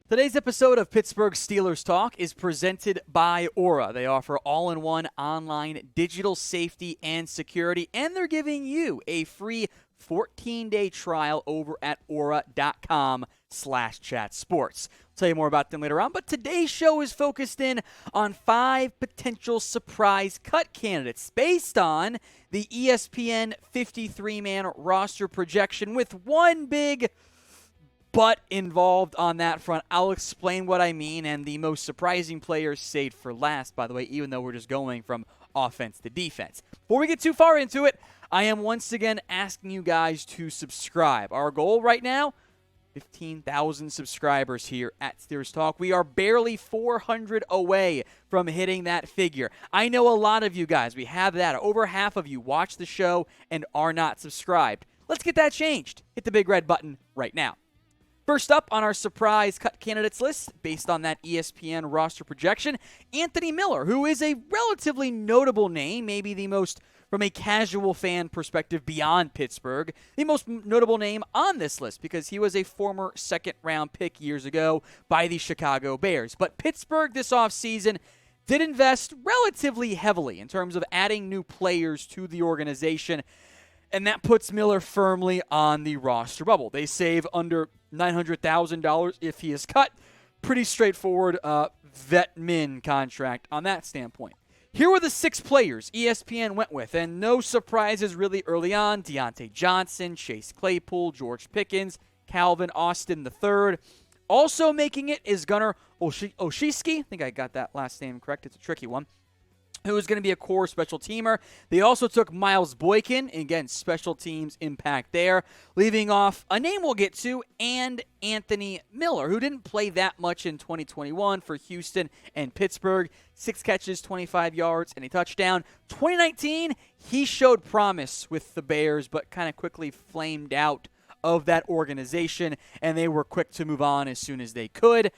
Today's episode of Pittsburgh Steelers Talk is presented by Aura. They offer all-in-one online digital safety and security, and they're giving you a free 14-day trial over at aura.com/chatsports. I'll tell you more about them later on, but today's show is focused in on 5 potential surprise cut candidates based on the ESPN 53-man roster projection, with one big but involved on that front. I'll explain what I mean, and the most surprising players saved for last, by the way, even though we're just going from offense to defense. Before we get too far into it, I am once again asking you guys to subscribe. Our goal right now, 15,000 subscribers here at Steelers Talk. We are barely 400 away from hitting that figure. I know a lot of you guys, we have that. Over half of you watch the show and are not subscribed. Let's get that changed. Hit the big red button right now. First up on our surprise cut candidates list, based on that ESPN roster projection, Anthony Miller, who is a relatively notable name, maybe the most, from a casual fan perspective beyond Pittsburgh, the most notable name on this list because he was a former second-round pick years ago by the Chicago Bears. But Pittsburgh this offseason did invest relatively heavily in terms of adding new players to the organization, and that puts Miller firmly on the roster bubble. They save under $900,000 if he is cut. Pretty straightforward vet min contract on that standpoint. Here were the 6 players ESPN went with, and no surprises really early on. Deontay Johnson, Chase Claypool, George Pickens, Calvin Austin III. Also making it is Gunnar Olszewski. I think I got that last name correct. It's a tricky one. Who is going to be a core special teamer. They also took Miles Boykin, again, special teams impact there, leaving off a name we'll get to, and Anthony Miller, who didn't play that much in 2021 for Houston and Pittsburgh. 6 catches, 25 yards, and a touchdown. 2019, he showed promise with the Bears, but kind of quickly flamed out of that organization, and they were quick to move on as soon as they could.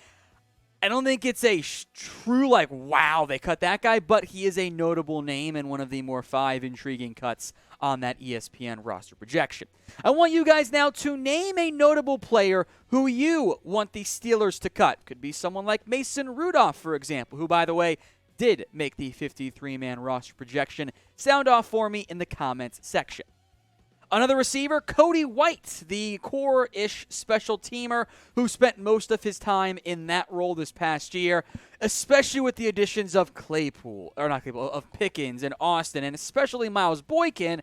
I don't think it's a true, wow, they cut that guy, but he is a notable name and one of the more 5 intriguing cuts on that ESPN roster projection. I want you guys now to name a notable player who you want the Steelers to cut. Could be someone like Mason Rudolph, for example, who, by the way, did make the 53-man roster projection. Sound off for me in the comments section. Another receiver, Cody White, the core-ish special teamer who spent most of his time in that role this past year, especially with the additions of of Pickens and Austin, and especially Miles Boykin.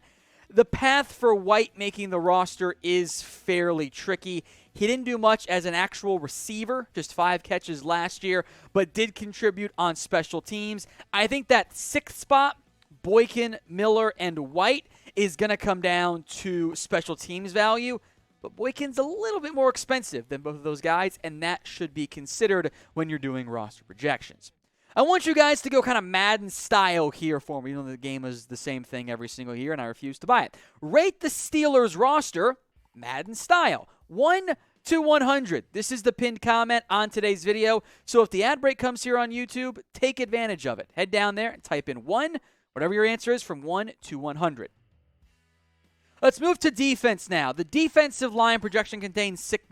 The path for White making the roster is fairly tricky. He didn't do much as an actual receiver, just 5 catches last year, but did contribute on special teams. I think that 6th spot, Boykin, Miller, and White, is going to come down to special teams value, but Boykin's a little bit more expensive than both of those guys, and that should be considered when you're doing roster projections. I want you guys to go kind of Madden style here for me. You know the game is the same thing every single year, and I refuse to buy it. Rate the Steelers roster Madden style, 1 to 100. This is the pinned comment on today's video, so if the ad break comes here on YouTube, take advantage of it. Head down there and type in 1, whatever your answer is, from 1 to 100. Let's move to defense now. The defensive line projection contained 6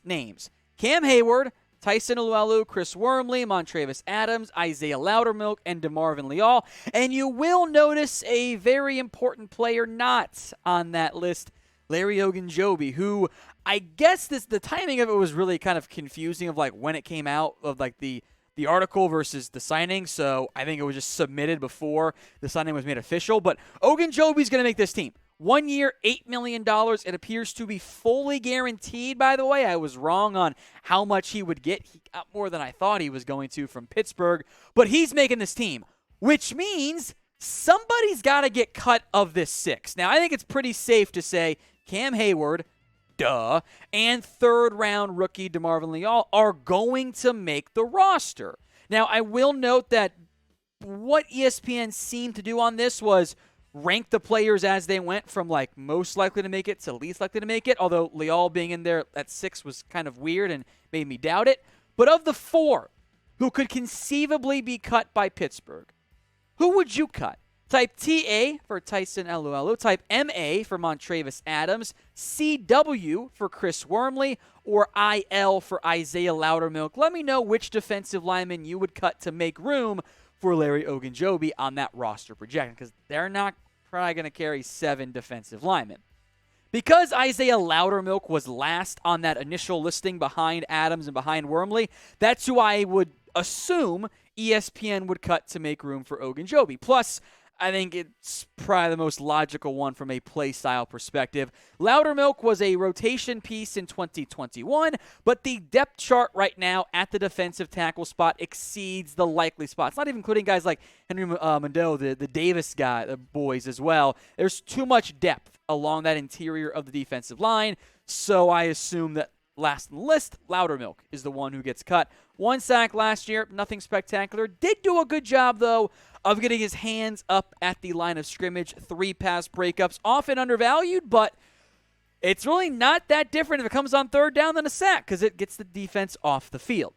names. Cam Hayward, Tyson Alualu, Chris Wormley, Montravis Adams, Isaiah Loudermilk, and DeMarvin Leal. And you will notice a very important player not on that list, Larry Ogunjobi, who I guess the timing of it was really kind of confusing of when it came out of the article versus the signing, so I think it was just submitted before the signing was made official. But Ogunjobi's going to make this team. 1 year, $8 million. It appears to be fully guaranteed, by the way. I was wrong on how much he would get. He got more than I thought he was going to from Pittsburgh, but he's making this team, which means somebody's got to get cut of this 6. Now, I think it's pretty safe to say Cam Hayward, and 3rd-round rookie DeMarvin Leal are going to make the roster. Now, I will note that what ESPN seemed to do on this was rank the players as they went from most likely to make it to least likely to make it, although Leal being in there at 6 was kind of weird and made me doubt it. But of the 4 who could conceivably be cut by Pittsburgh, who would you cut? Type TA for Tyson Alualu. Type MA for Montravis Adams. CW for Chris Wormley. Or IL for Isaiah Loudermilk. Let me know which defensive lineman you would cut to make room for Larry Ogunjobi on that roster projection, because they're not probably going to carry 7 defensive linemen. Because Isaiah Loudermilk was last on that initial listing behind Adams and behind Wormley, that's who I would assume ESPN would cut to make room for Ogunjobi. Plus, I think it's probably the most logical one from a play style perspective. Loudermilk was a rotation piece in 2021, but the depth chart right now at the defensive tackle spot exceeds the likely spots. Not even including guys like Henry Mondeau, the Davis guy, the boys as well. There's too much depth along that interior of the defensive line, so I assume that last on the list, Loudermilk is the one who gets cut. 1 sack last year, nothing spectacular. Did do a good job, though, of getting his hands up at the line of scrimmage. 3 pass breakups, often undervalued, but it's really not that different if it comes on 3rd down than a sack, because it gets the defense off the field.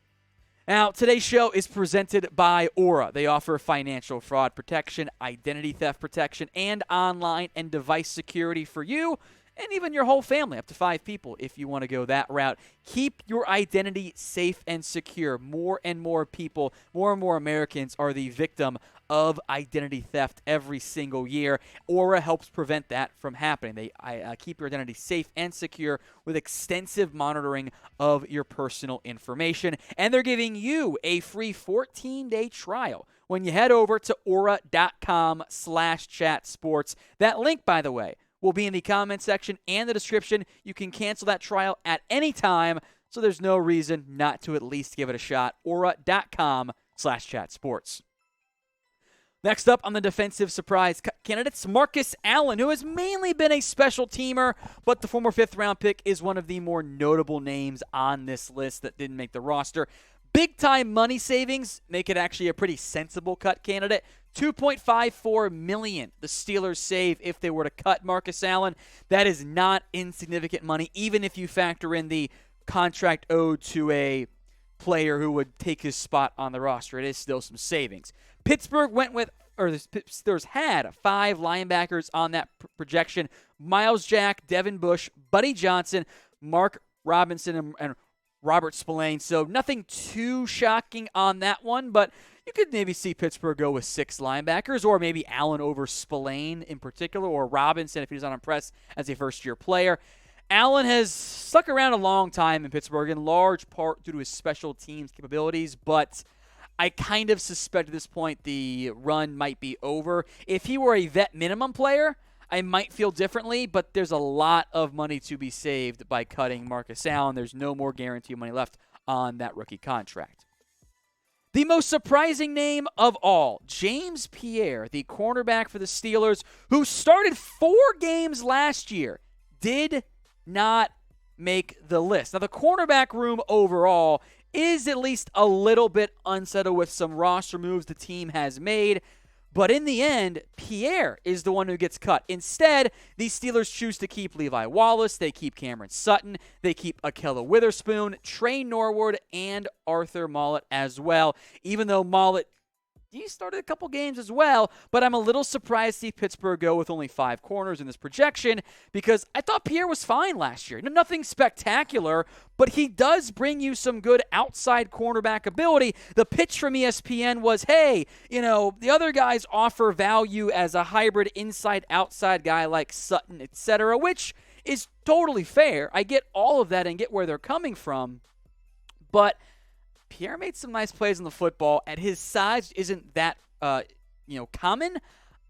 Now, today's show is presented by Aura. They offer financial fraud protection, identity theft protection, and online and device security for you and even your whole family, up to 5 people if you want to go that route. Keep your identity safe and secure. More and more people, more and more Americans are the victim of identity theft every single year. Aura helps prevent that from happening. They keep your identity safe and secure with extensive monitoring of your personal information. And they're giving you a free 14-day trial when you head over to aura.com/chatsports. That link, by the way, will be in the comment section and the description. You can cancel that trial at any time, so there's no reason not to at least give it a shot. Aura.com/chatsports. Next up on the defensive surprise candidates, Marcus Allen, who has mainly been a special teamer, but the former 5th-round pick is one of the more notable names on this list that didn't make the roster. Big-time money savings make it actually a pretty sensible cut candidate. $2.54 million the Steelers save if they were to cut Marcus Allen. That is not insignificant money, even if you factor in the contract owed to a player who would take his spot on the roster. It is still some savings. Pittsburgh went with, or the Steelers had 5 linebackers on that projection. Miles Jack, Devin Bush, Buddy Johnson, Mark Robinson, and Robert Spillane. So nothing too shocking on that one, but you could maybe see Pittsburgh go with 6 linebackers, or maybe Allen over Spillane in particular, or Robinson if he's not impressed as a first-year player. Allen has stuck around a long time in Pittsburgh, in large part due to his special teams capabilities, but I kind of suspect at this point the run might be over. If he were a vet minimum player, I might feel differently, but there's a lot of money to be saved by cutting Marcus Allen. There's no more guarantee money left on that rookie contract. The most surprising name of all, Jamespierre, the cornerback for the Steelers, who started 4 games last year, did not make the list. Now, the cornerback room overall is at least a little bit unsettled with some roster moves the team has made. But in the end, Pierre is the one who gets cut. Instead, the Steelers choose to keep Levi Wallace. They keep Cameron Sutton. They keep Akella Witherspoon, Trey Norwood, and Arthur Mollett as well. Even though Mollett, he started a couple games as well, but I'm a little surprised to see Pittsburgh go with only 5 corners in this projection because I thought Pierre was fine last year. Nothing spectacular, but he does bring you some good outside cornerback ability. The pitch from ESPN was, hey, the other guys offer value as a hybrid inside-outside guy like Sutton, etc., which is totally fair. I get all of that and get where they're coming from, but Pierre made some nice plays on the football. At his size, isn't that common.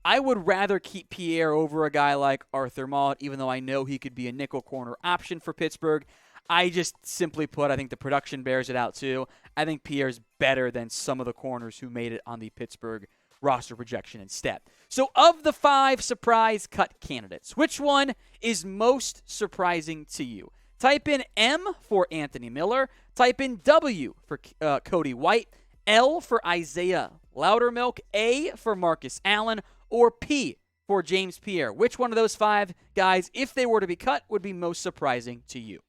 I would rather keep Pierre over a guy like Arthur Mollett, even though I know he could be a nickel corner option for Pittsburgh. I just simply put, I think the production bears it out too. I think Pierre's better than some of the corners who made it on the Pittsburgh roster projection instead. So of the 5 surprise cut candidates, which one is most surprising to you? Type in M for Anthony Miller. Type in W for Cody White. L for Isaiah Loudermilk. A for Marcus Allen. Or P for Jamespierre. Which one of those 5 guys, if they were to be cut, would be most surprising to you?